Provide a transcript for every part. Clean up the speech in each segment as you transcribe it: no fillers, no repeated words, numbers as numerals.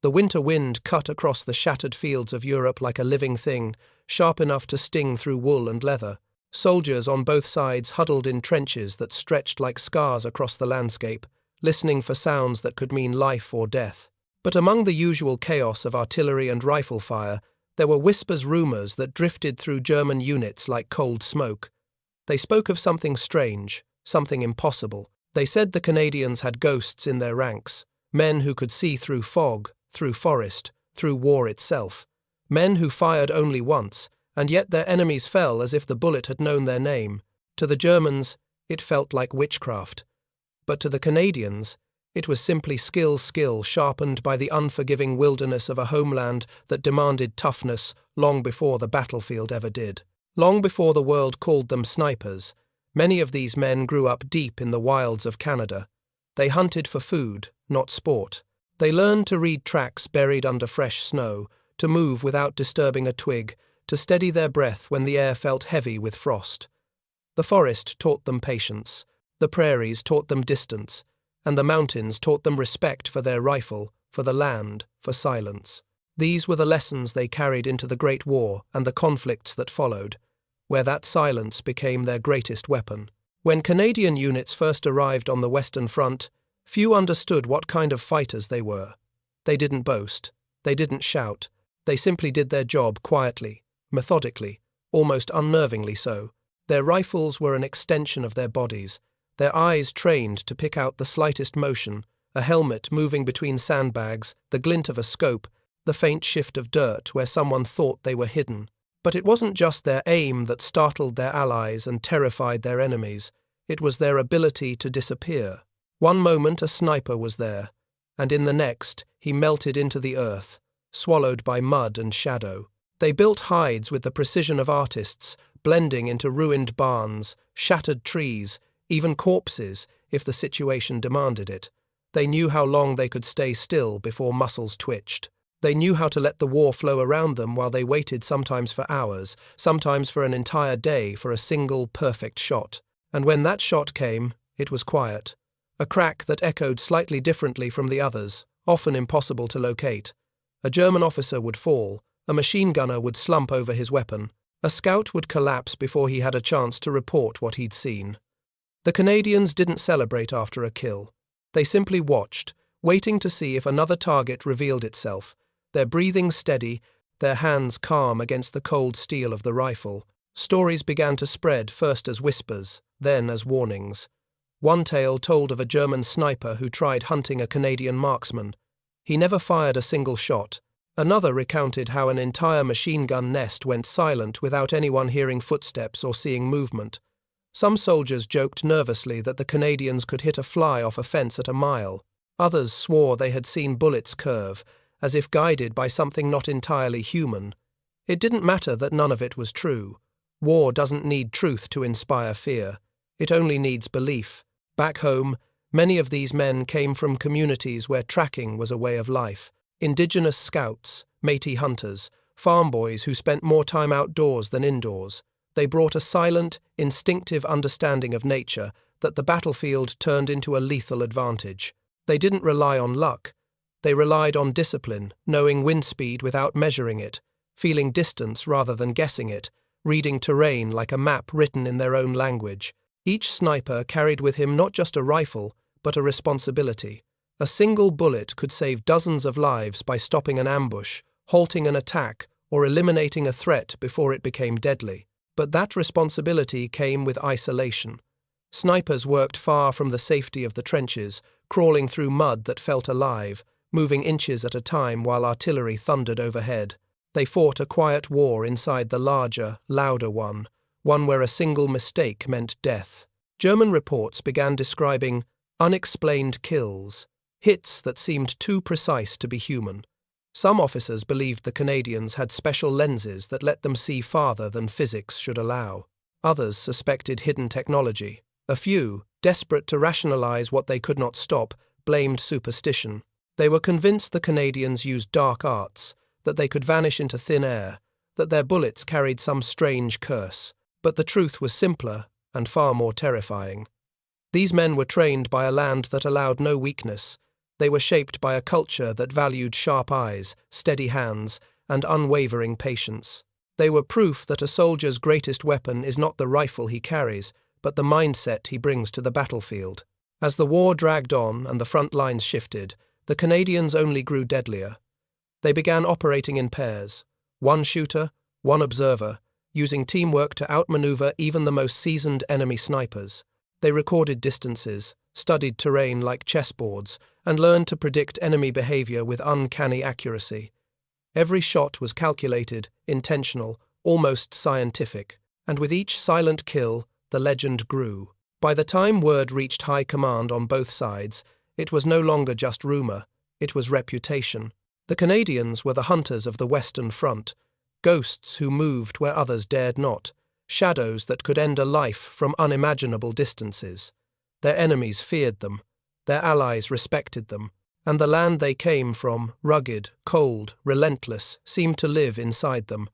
The winter wind cut across the shattered fields of Europe like a living thing, sharp enough to sting through wool and leather. Soldiers on both sides huddled in trenches that stretched like scars across the landscape, listening for sounds that could mean life or death. But among the usual chaos of artillery and rifle fire, there were rumors that drifted through German units like cold smoke. They spoke of something strange, something impossible. They said the Canadians had ghosts in their ranks, men who could see through fog, through forest, through war itself. Men who fired only once, and yet their enemies fell as if the bullet had known their name. To the Germans, it felt like witchcraft. But to the Canadians, it was simply skill sharpened by the unforgiving wilderness of a homeland that demanded toughness long before the battlefield ever did. Long before the world called them snipers, many of these men grew up deep in the wilds of Canada. They hunted for food, not sport. They learned to read tracks buried under fresh snow, to move without disturbing a twig, to steady their breath when the air felt heavy with frost. The forest taught them patience, the prairies taught them distance, and the mountains taught them respect for their rifle, for the land, for silence. These were the lessons they carried into the Great War and the conflicts that followed, where that silence became their greatest weapon. When Canadian units first arrived on the Western Front, few understood what kind of fighters they were. They didn't boast, they didn't shout, they simply did their job quietly, methodically, almost unnervingly so. Their rifles were an extension of their bodies, their eyes trained to pick out the slightest motion, a helmet moving between sandbags, the glint of a scope, the faint shift of dirt where someone thought they were hidden. But it wasn't just their aim that startled their allies and terrified their enemies, it was their ability to disappear. One moment a sniper was there, and in the next he melted into the earth, swallowed by mud and shadow. They built hides with the precision of artists, blending into ruined barns, shattered trees, even corpses, if the situation demanded it. They knew how long they could stay still before muscles twitched. They knew how to let the war flow around them while they waited sometimes for hours, sometimes for an entire day for a single perfect shot. And when that shot came, it was quiet. A crack that echoed slightly differently from the others, often impossible to locate. A German officer would fall, a machine gunner would slump over his weapon, a scout would collapse before he had a chance to report what he'd seen. The Canadians didn't celebrate after a kill. They simply watched, waiting to see if another target revealed itself, their breathing steady, their hands calm against the cold steel of the rifle. Stories began to spread, first as whispers, then as warnings. One tale told of a German sniper who tried hunting a Canadian marksman. He never fired a single shot. Another recounted how an entire machine gun nest went silent without anyone hearing footsteps or seeing movement. Some soldiers joked nervously that the Canadians could hit a fly off a fence at a mile. Others swore they had seen bullets curve, as if guided by something not entirely human. It didn't matter that none of it was true. War doesn't need truth to inspire fear. It only needs belief. Back home, many of these men came from communities where tracking was a way of life. Indigenous scouts, Métis hunters, farm boys who spent more time outdoors than indoors. They brought a silent, instinctive understanding of nature that the battlefield turned into a lethal advantage. They didn't rely on luck. They relied on discipline, knowing wind speed without measuring it, feeling distance rather than guessing it, reading terrain like a map written in their own language. Each sniper carried with him not just a rifle, but a responsibility. A single bullet could save dozens of lives by stopping an ambush, halting an attack, or eliminating a threat before it became deadly. But that responsibility came with isolation. Snipers worked far from the safety of the trenches, crawling through mud that felt alive, moving inches at a time while artillery thundered overhead. They fought a quiet war inside the larger, louder one where a single mistake meant death. German reports began describing unexplained kills, hits that seemed too precise to be human. Some officers believed the Canadians had special lenses that let them see farther than physics should allow. Others suspected hidden technology. A few, desperate to rationalize what they could not stop, blamed superstition. They were convinced the Canadians used dark arts, that they could vanish into thin air, that their bullets carried some strange curse. But the truth was simpler and far more terrifying. These men were trained by a land that allowed no weakness. They were shaped by a culture that valued sharp eyes, steady hands, and unwavering patience. They were proof that a soldier's greatest weapon is not the rifle he carries, but the mindset he brings to the battlefield. As the war dragged on and the front lines shifted, the Canadians only grew deadlier. They began operating in pairs, one shooter, one observer, using teamwork to outmaneuver even the most seasoned enemy snipers. They recorded distances, studied terrain like chessboards, and learned to predict enemy behavior with uncanny accuracy. Every shot was calculated, intentional, almost scientific, and with each silent kill, the legend grew. By the time word reached high command on both sides, it was no longer just rumor, it was reputation. The Canadians were the hunters of the Western Front, ghosts who moved where others dared not, shadows that could end a life from unimaginable distances. Their enemies feared them, their allies respected them, and the land they came from, rugged, cold, relentless, seemed to live inside them,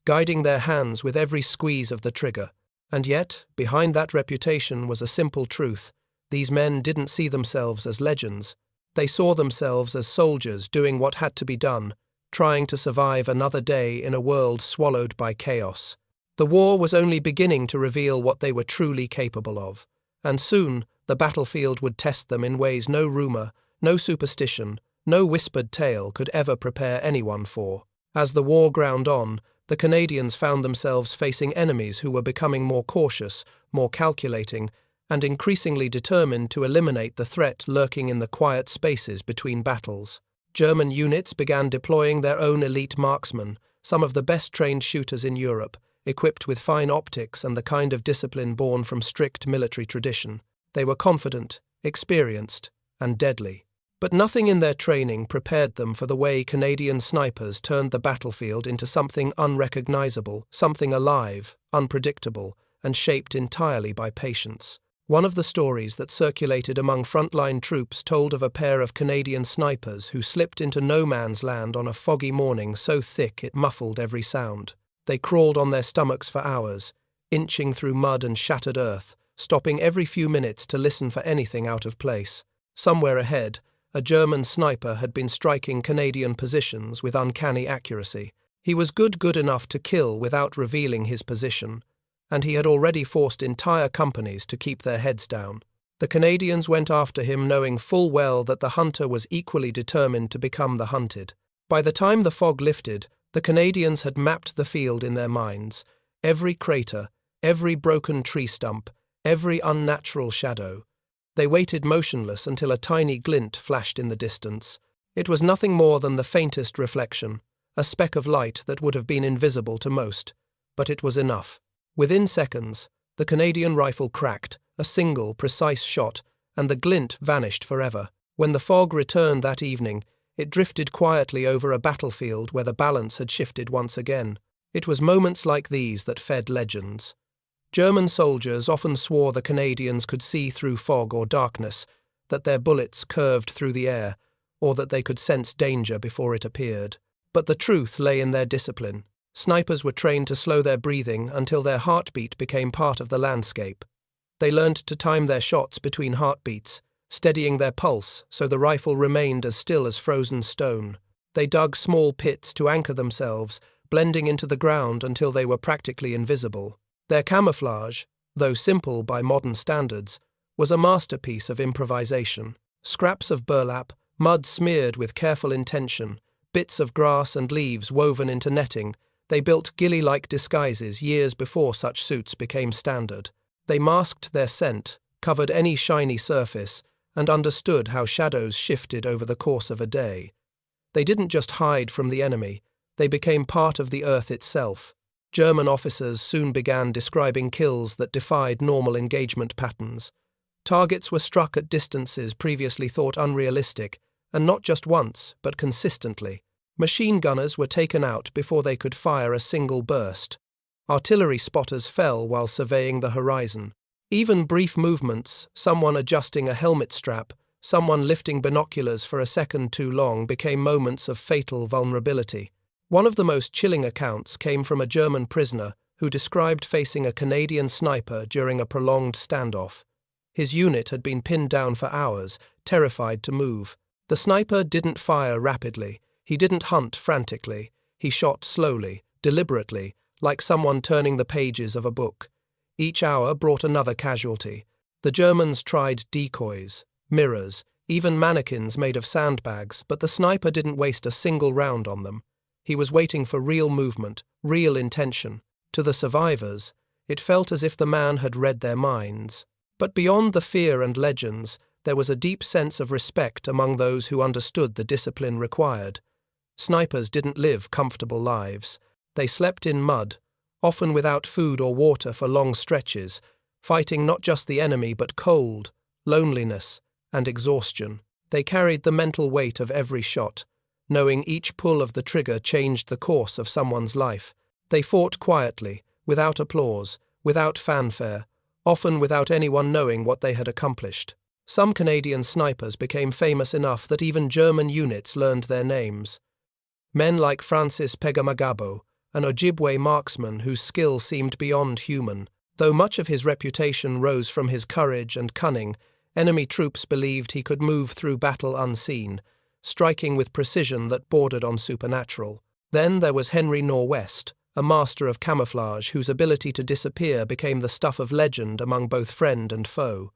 guiding their hands with every squeeze of the trigger. And yet, behind that reputation was a simple truth. These men didn't see themselves as legends. They saw themselves as soldiers doing what had to be done, trying to survive another day in a world swallowed by chaos. The war was only beginning to reveal what they were truly capable of, and soon the battlefield would test them in ways no rumor, no superstition, no whispered tale could ever prepare anyone for. As the war ground on, the Canadians found themselves facing enemies who were becoming more cautious, more calculating, and increasingly determined to eliminate the threat lurking in the quiet spaces between battles. German units began deploying their own elite marksmen, some of the best-trained shooters in Europe, equipped with fine optics and the kind of discipline born from strict military tradition. They were confident, experienced, and deadly. But nothing in their training prepared them for the way Canadian snipers turned the battlefield into something unrecognizable, something alive, unpredictable, and shaped entirely by patience. One of the stories that circulated among frontline troops told of a pair of Canadian snipers who slipped into no man's land on a foggy morning so thick it muffled every sound. They crawled on their stomachs for hours, inching through mud and shattered earth, stopping every few minutes to listen for anything out of place. Somewhere ahead, a German sniper had been striking Canadian positions with uncanny accuracy. He was good enough to kill without revealing his position, and he had already forced entire companies to keep their heads down. The Canadians went after him knowing full well that the hunter was equally determined to become the hunted. By the time the fog lifted, the Canadians had mapped the field in their minds, every crater, every broken tree stump, every unnatural shadow. They waited motionless until a tiny glint flashed in the distance. It was nothing more than the faintest reflection, a speck of light that would have been invisible to most, but it was enough. Within seconds, the Canadian rifle cracked, a single, precise shot, and the glint vanished forever. When the fog returned that evening, it drifted quietly over a battlefield where the balance had shifted once again. It was moments like these that fed legends. German soldiers often swore the Canadians could see through fog or darkness, that their bullets curved through the air, or that they could sense danger before it appeared. But the truth lay in their discipline. Snipers were trained to slow their breathing until their heartbeat became part of the landscape. They learned to time their shots between heartbeats, steadying their pulse so the rifle remained as still as frozen stone. They dug small pits to anchor themselves, blending into the ground until they were practically invisible. Their camouflage, though simple by modern standards, was a masterpiece of improvisation. Scraps of burlap, mud smeared with careful intention, bits of grass and leaves woven into netting, they built ghillie-like disguises years before such suits became standard. They masked their scent, covered any shiny surface, and understood how shadows shifted over the course of a day. They didn't just hide from the enemy, they became part of the earth itself. German officers soon began describing kills that defied normal engagement patterns. Targets were struck at distances previously thought unrealistic, and not just once, but consistently. Machine gunners were taken out before they could fire a single burst. Artillery spotters fell while surveying the horizon. Even brief movements, someone adjusting a helmet strap, someone lifting binoculars for a second too long, became moments of fatal vulnerability. One of the most chilling accounts came from a German prisoner who described facing a Canadian sniper during a prolonged standoff. His unit had been pinned down for hours, terrified to move. The sniper didn't fire rapidly. He didn't hunt frantically. He shot slowly, deliberately, like someone turning the pages of a book. Each hour brought another casualty. The Germans tried decoys, mirrors, even mannequins made of sandbags, but the sniper didn't waste a single round on them. He was waiting for real movement, real intention. To the survivors, it felt as if the man had read their minds. But beyond the fear and legends, there was a deep sense of respect among those who understood the discipline required. Snipers didn't live comfortable lives. They slept in mud, often without food or water for long stretches, fighting not just the enemy but cold, loneliness, and exhaustion. They carried the mental weight of every shot, knowing each pull of the trigger changed the course of someone's life. They fought quietly, without applause, without fanfare, often without anyone knowing what they had accomplished. Some Canadian snipers became famous enough that even German units learned their names. Men like Francis Pegamagabo, an Ojibwe marksman whose skill seemed beyond human. Though much of his reputation rose from his courage and cunning, enemy troops believed he could move through battle unseen, striking with precision that bordered on supernatural. Then there was Henry Norwest, a master of camouflage whose ability to disappear became the stuff of legend among both friend and foe.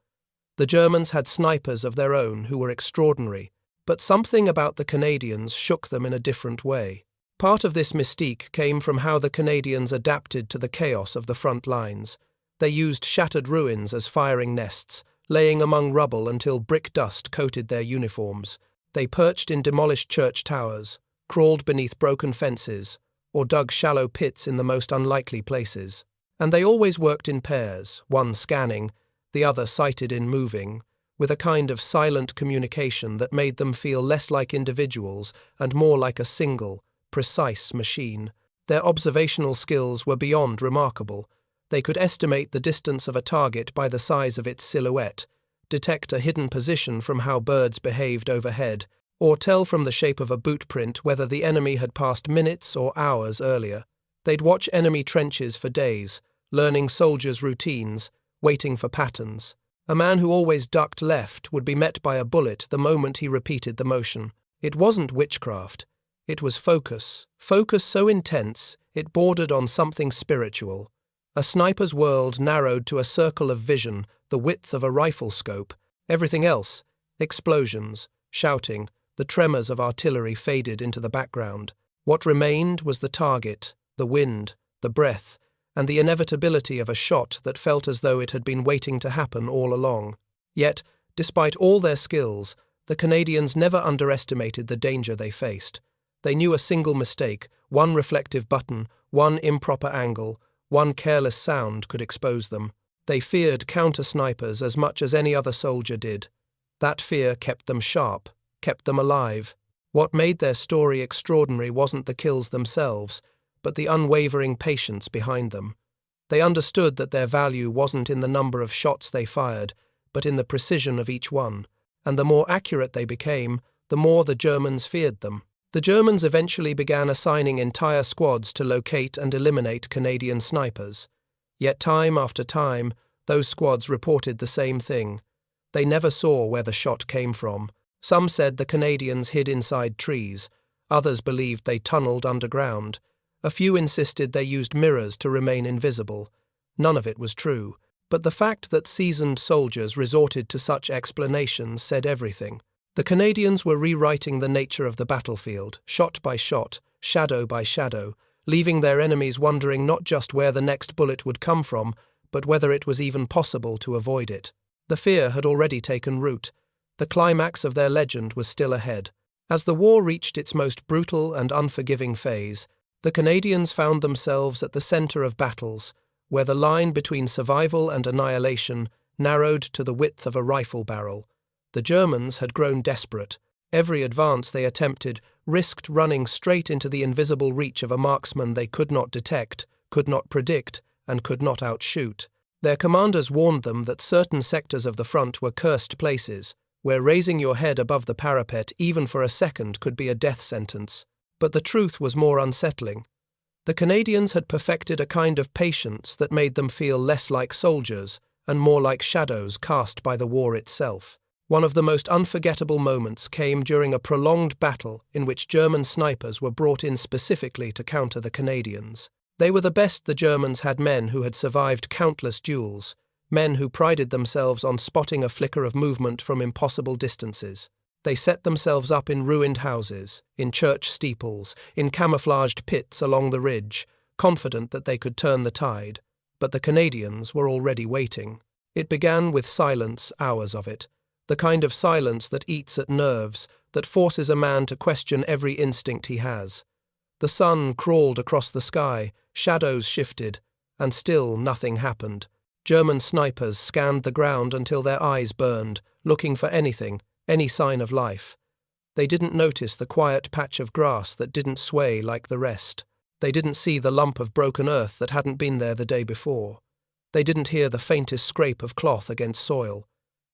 The Germans had snipers of their own who were extraordinary, but something about the Canadians shook them in a different way. Part of this mystique came from how the Canadians adapted to the chaos of the front lines. They used shattered ruins as firing nests, laying among rubble until brick dust coated their uniforms. They perched in demolished church towers, crawled beneath broken fences, or dug shallow pits in the most unlikely places. And they always worked in pairs, one scanning, the other sighted in moving, with a kind of silent communication that made them feel less like individuals and more like a single, precise machine. Their observational skills were beyond remarkable. They could estimate the distance of a target by the size of its silhouette, detect a hidden position from how birds behaved overhead, or tell from the shape of a boot print whether the enemy had passed minutes or hours earlier. They'd watch enemy trenches for days, learning soldiers' routines, waiting for patterns. A man who always ducked left would be met by a bullet the moment he repeated the motion. It wasn't witchcraft. It was focus. Focus so intense, it bordered on something spiritual. A sniper's world narrowed to a circle of vision, the width of a rifle scope. Everything else, explosions, shouting, the tremors of artillery faded into the background. What remained was the target, the wind, the breath, and the inevitability of a shot that felt as though it had been waiting to happen all along. Yet, despite all their skills, the Canadians never underestimated the danger they faced. They knew a single mistake, one reflective button, one improper angle, one careless sound could expose them. They feared counter-snipers as much as any other soldier did. That fear kept them sharp, kept them alive. What made their story extraordinary wasn't the kills themselves, but the unwavering patience behind them. They understood that their value wasn't in the number of shots they fired, but in the precision of each one. And the more accurate they became, the more the Germans feared them. The Germans eventually began assigning entire squads to locate and eliminate Canadian snipers. Yet time after time, those squads reported the same thing. They never saw where the shot came from. Some said the Canadians hid inside trees. Others believed they tunneled underground. A few insisted they used mirrors to remain invisible. None of it was true, but the fact that seasoned soldiers resorted to such explanations said everything. The Canadians were rewriting the nature of the battlefield, shot by shot, shadow by shadow, leaving their enemies wondering not just where the next bullet would come from, but whether it was even possible to avoid it. The fear had already taken root. The climax of their legend was still ahead. As the war reached its most brutal and unforgiving phase, the Canadians found themselves at the center of battles, where the line between survival and annihilation narrowed to the width of a rifle barrel. The Germans had grown desperate. Every advance they attempted risked running straight into the invisible reach of a marksman they could not detect, could not predict, and could not outshoot. Their commanders warned them that certain sectors of the front were cursed places, where raising your head above the parapet even for a second could be a death sentence. But the truth was more unsettling. The Canadians had perfected a kind of patience that made them feel less like soldiers and more like shadows cast by the war itself. One of the most unforgettable moments came during a prolonged battle in which German snipers were brought in specifically to counter the Canadians. They were the best the Germans had, men who had survived countless duels, men who prided themselves on spotting a flicker of movement from impossible distances. They set themselves up in ruined houses, in church steeples, in camouflaged pits along the ridge, confident that they could turn the tide. But the Canadians were already waiting. It began with silence, hours of it. The kind of silence that eats at nerves, that forces a man to question every instinct he has. The sun crawled across the sky, shadows shifted, and still nothing happened. German snipers scanned the ground until their eyes burned, looking for anything, any sign of life. They didn't notice the quiet patch of grass that didn't sway like the rest. They didn't see the lump of broken earth that hadn't been there the day before. They didn't hear the faintest scrape of cloth against soil.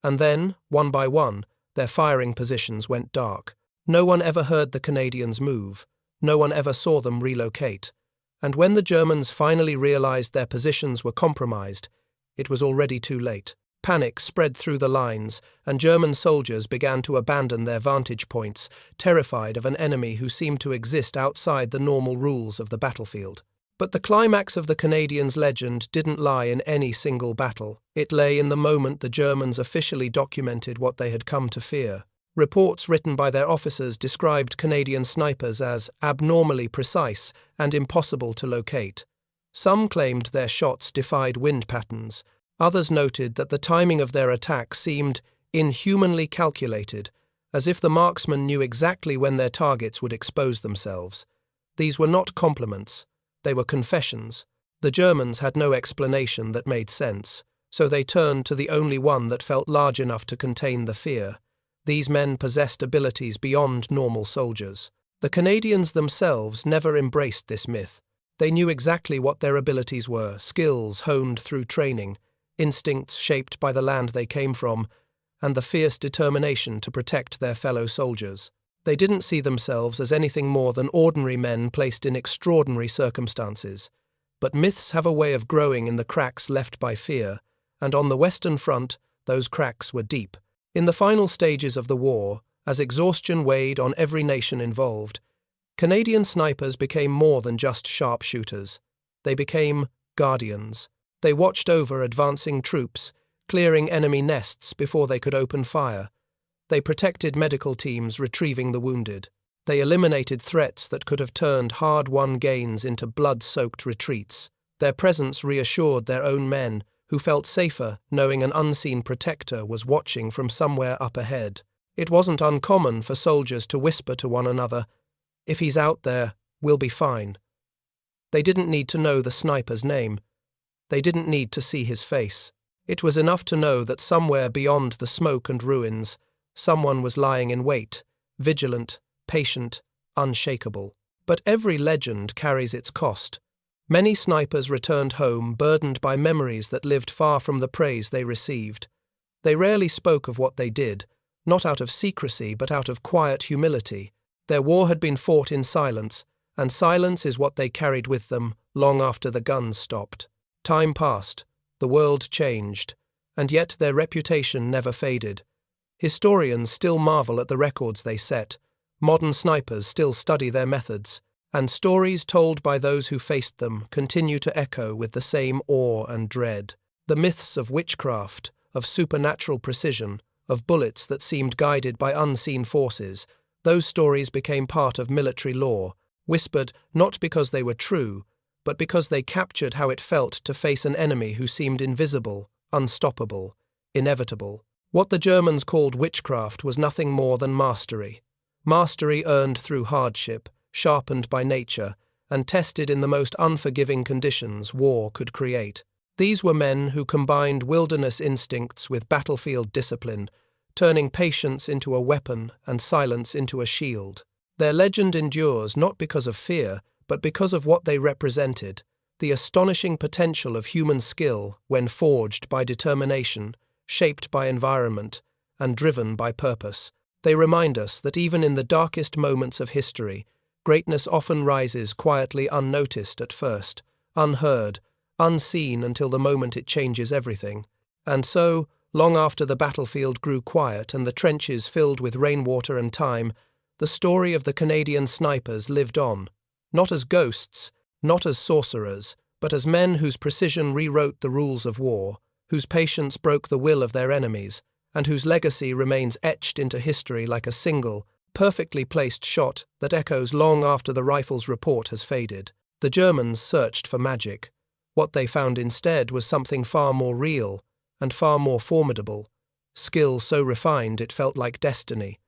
And then, one by one, their firing positions went dark. No one ever heard the Canadians move. No one ever saw them relocate. And when the Germans finally realized their positions were compromised, it was already too late. Panic spread through the lines, and German soldiers began to abandon their vantage points, terrified of an enemy who seemed to exist outside the normal rules of the battlefield. But the climax of the Canadians' legend didn't lie in any single battle. It lay in the moment the Germans officially documented what they had come to fear. Reports written by their officers described Canadian snipers as abnormally precise and impossible to locate. Some claimed their shots defied wind patterns. Others noted that the timing of their attack seemed inhumanly calculated, as if the marksmen knew exactly when their targets would expose themselves. These were not compliments. They were confessions. The Germans had no explanation that made sense, so they turned to the only one that felt large enough to contain the fear. These men possessed abilities beyond normal soldiers. The Canadians themselves never embraced this myth. They knew exactly what their abilities were, skills honed through training, instincts shaped by the land they came from, and the fierce determination to protect their fellow soldiers. They didn't see themselves as anything more than ordinary men placed in extraordinary circumstances. But myths have a way of growing in the cracks left by fear, and on the Western Front, those cracks were deep. In the final stages of the war, as exhaustion weighed on every nation involved, Canadian snipers became more than just sharpshooters. They became guardians. They watched over advancing troops, clearing enemy nests before they could open fire. They protected medical teams retrieving the wounded. They eliminated threats that could have turned hard-won gains into blood-soaked retreats. Their presence reassured their own men, who felt safer knowing an unseen protector was watching from somewhere up ahead. It wasn't uncommon for soldiers to whisper to one another, "If he's out there, we'll be fine." They didn't need to know the sniper's name. They didn't need to see his face. It was enough to know that somewhere beyond the smoke and ruins, someone was lying in wait, vigilant, patient, unshakable. But every legend carries its cost. Many snipers returned home burdened by memories that lived far from the praise they received. They rarely spoke of what they did, not out of secrecy but out of quiet humility. Their war had been fought in silence, and silence is what they carried with them long after the guns stopped. Time passed, the world changed, and yet their reputation never faded. Historians still marvel at the records they set, modern snipers still study their methods, and stories told by those who faced them continue to echo with the same awe and dread. The myths of witchcraft, of supernatural precision, of bullets that seemed guided by unseen forces, those stories became part of military lore, whispered not because they were true, but because they captured how it felt to face an enemy who seemed invisible, unstoppable, inevitable. What the Germans called witchcraft was nothing more than mastery. Mastery earned through hardship, sharpened by nature, and tested in the most unforgiving conditions war could create. These were men who combined wilderness instincts with battlefield discipline, turning patience into a weapon and silence into a shield. Their legend endures not because of fear, but because of what they represented, the astonishing potential of human skill when forged by determination, shaped by environment, and driven by purpose. They remind us that even in the darkest moments of history, greatness often rises quietly unnoticed at first, unheard, unseen until the moment it changes everything. And so, Long after the battlefield grew quiet and the trenches filled with rainwater and time, the story of the Canadian snipers lived on, not as ghosts, not as sorcerers, but as men whose precision rewrote the rules of war, whose patience broke the will of their enemies, and whose legacy remains etched into history like a single, perfectly placed shot that echoes long after the rifle's report has faded. The Germans searched for magic. What they found instead was something far more real and far more formidable, skill so refined it felt like destiny,